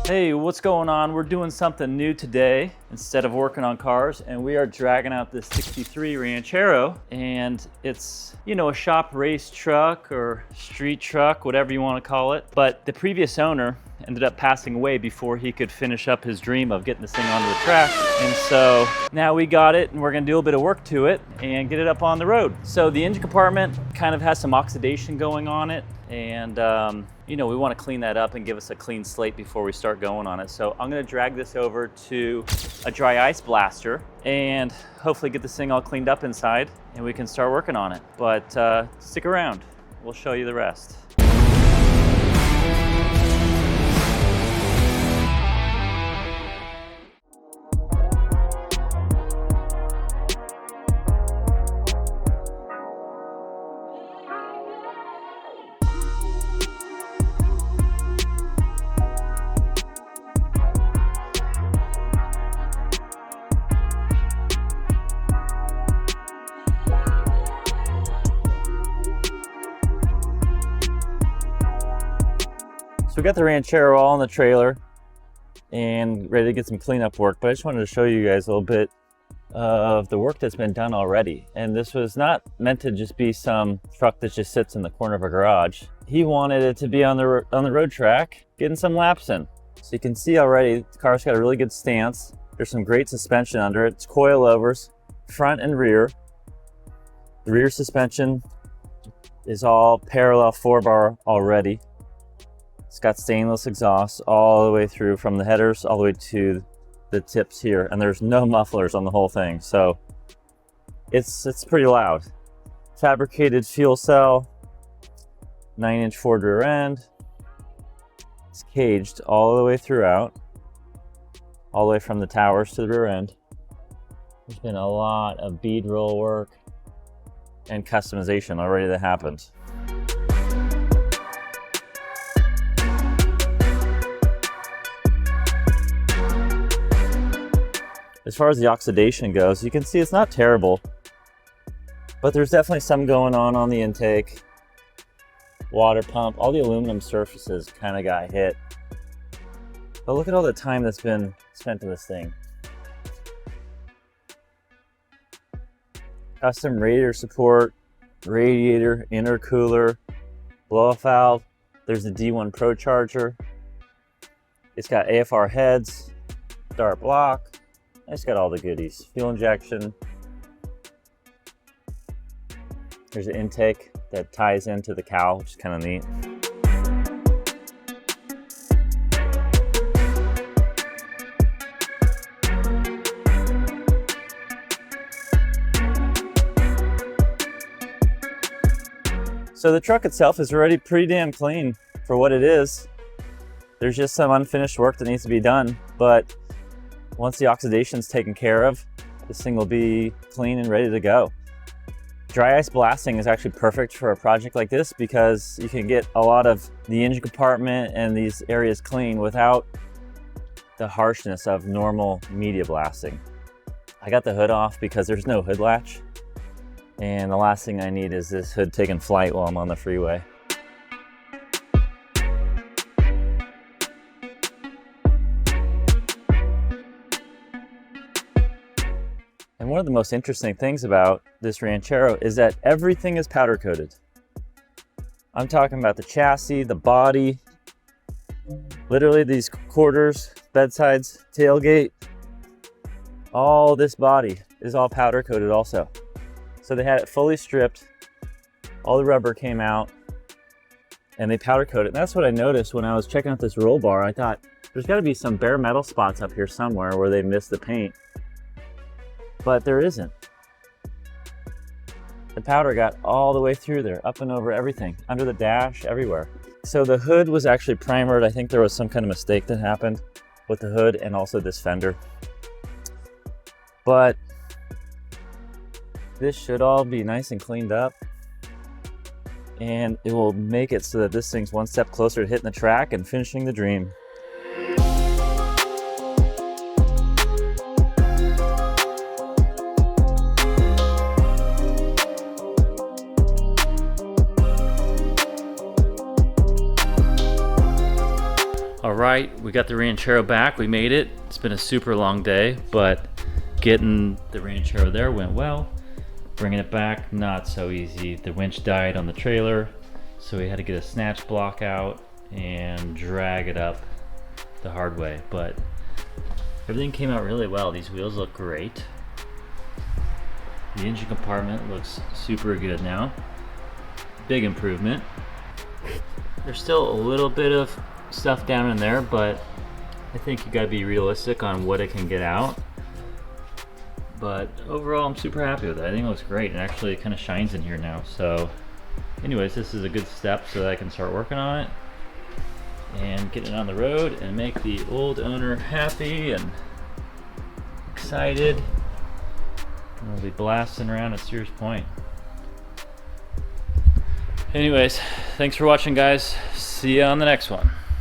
Hey, what's going on? We're doing something new today instead of working on cars, and we are dragging out this 63 Ranchero, and it's, you know, a shop race truck or street truck, whatever you want to call it. But the previous owner ended up passing away before he could finish up his dream of getting this thing onto the track. And so now we got it, and we're gonna do a bit of work to it and get it up on the road. So the engine compartment kind of has some oxidation going on it, and you know, we want to clean that up and give us a clean slate before we start going on it. So I'm going to drag this over to a dry ice blaster and hopefully get this thing all cleaned up inside and we can start working on it. But stick around, we'll show you the rest. So we got the Ranchero all in the trailer and ready to get some cleanup work, but I just wanted to show you guys a little bit of the work that's been done already. And this was not meant to just be some truck that just sits in the corner of a garage. He wanted it to be on the road track, getting some laps in. So you can see already the car's got a really good stance. There's some great suspension under it. It's coilovers, front and rear. The rear suspension is all parallel 4-bar already. It's got stainless exhaust all the way through from the headers all the way to the tips here, and there's no mufflers on the whole thing, so it's pretty loud. Fabricated fuel cell, 9-inch Ford rear end. It's caged all the way throughout, all the way from the towers to the rear end. There's been a lot of bead roll work and customization already that happened. As far as the oxidation goes, you can see it's not terrible, but there's definitely some going on the intake. Water pump, all the aluminum surfaces kind of got hit. But look at all the time that's been spent in this thing. Custom radiator support, radiator, intercooler, blow-off valve. There's the D1 ProCharger. It's got AFR heads, start block. It's got all the goodies. Fuel injection. There's an intake that ties into the cowl, which is kind of neat. So the truck itself is already pretty damn clean for what it is. There's just some unfinished work that needs to be done, but once the oxidation's taken care of, this thing will be clean and ready to go. Dry ice blasting is actually perfect for a project like this because you can get a lot of the engine compartment and these areas clean without the harshness of normal media blasting. I got the hood off because there's no hood latch, and the last thing I need is this hood taking flight while I'm on the freeway. And one of the most interesting things about this Ranchero is that everything is powder coated. I'm talking about the chassis, the body, literally these quarters, bedsides, tailgate, all this body is all powder coated also. So they had it fully stripped, all the rubber came out, and they powder coated. And that's what I noticed when I was checking out this roll bar. I thought there's got to be some bare metal spots up here somewhere where they missed the paint. But there isn't. The powder got all the way through there, up and over everything, under the dash, everywhere. So the hood was actually primered. I think there was some kind of mistake that happened with the hood and also this fender. But this should all be nice and cleaned up, and it will make it so that this thing's one step closer to hitting the track and finishing the dream. right, we got the Ranchero back. We made it. It's been a super long day, but getting the Ranchero there went well. Bringing it back, not so easy. The winch died on the trailer, so we had to get a snatch block out and drag it up the hard way. But everything came out really well. These wheels look great. The engine compartment looks super good now. Big improvement. There's still a little bit of stuff down in there, but I think you gotta be realistic on what it can get out. But overall, I'm super happy with it. I think it looks great, and actually it kind of shines in here now. So anyways, this is a good step so that I can start working on it and get it on the road and make the old owner happy and excited. And we'll be blasting around at Sears Point. Anyways, thanks for watching, guys. See you on the next one.